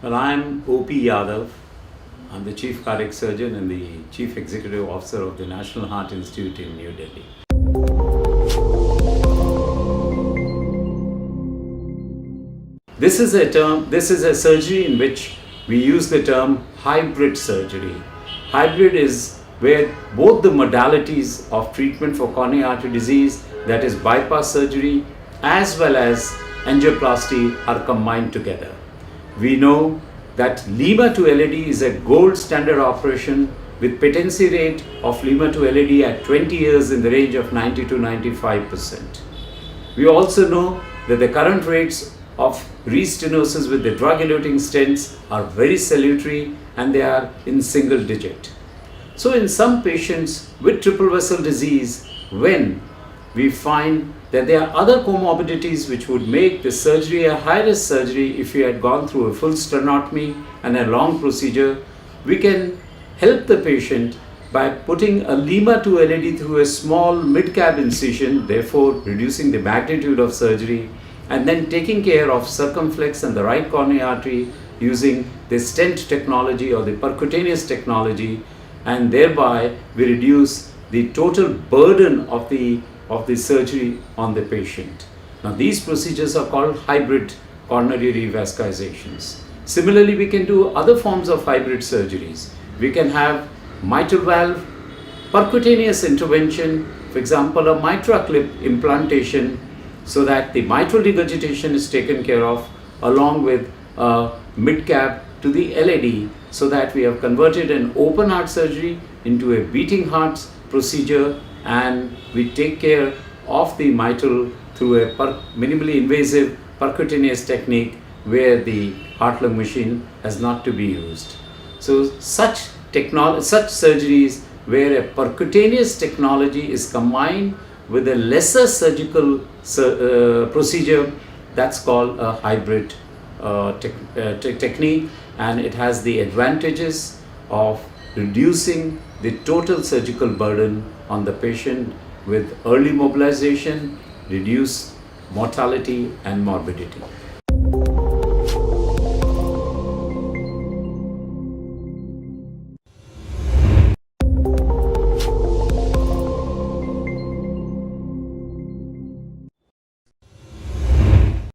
Well, I'm O.P. Yadav. I'm the Chief Cardiac Surgeon and the Chief Executive Officer of the National Heart Institute in New Delhi. This is a surgery in which we use the term hybrid surgery. Hybrid is where both the modalities of treatment for coronary artery disease, that is bypass surgery, as well as angioplasty, are combined together. We know that Lima to LAD is a gold standard operation with patency rate of Lima to LAD at 20 years in the range of 90 to 95%. We also know that the current rates of restenosis with the drug-eluting stents are very salutary and they are in single digit. So in some patients with triple vessel disease, when we find that there are other comorbidities which would make the surgery a high-risk surgery if we had gone through a full sternotomy and a long procedure, we can help the patient by putting a Lima to LAD through a small mid-cap incision, therefore reducing the magnitude of surgery, and then taking care of circumflex and the right coronary artery using the stent technology or the percutaneous technology, and thereby we reduce the total burden of the surgery on the patient. Now these procedures are called hybrid coronary revascularizations. Similarly, we can do other forms of hybrid surgeries. We can have mitral valve percutaneous intervention, for example a mitra clip implantation, so that the mitral regurgitation is taken care of along with mid-cap to the LAD, so that we have converted an open heart surgery into a beating heart procedure, and we take care of the mitral through a minimally invasive percutaneous technique where the heart-lung machine has not to be used. So such surgeries where a percutaneous technology is combined with a lesser surgical procedure, that's called a hybrid technique, and it has the advantages of reducing the total surgical burden on the patient with early mobilization, reduced mortality and morbidity.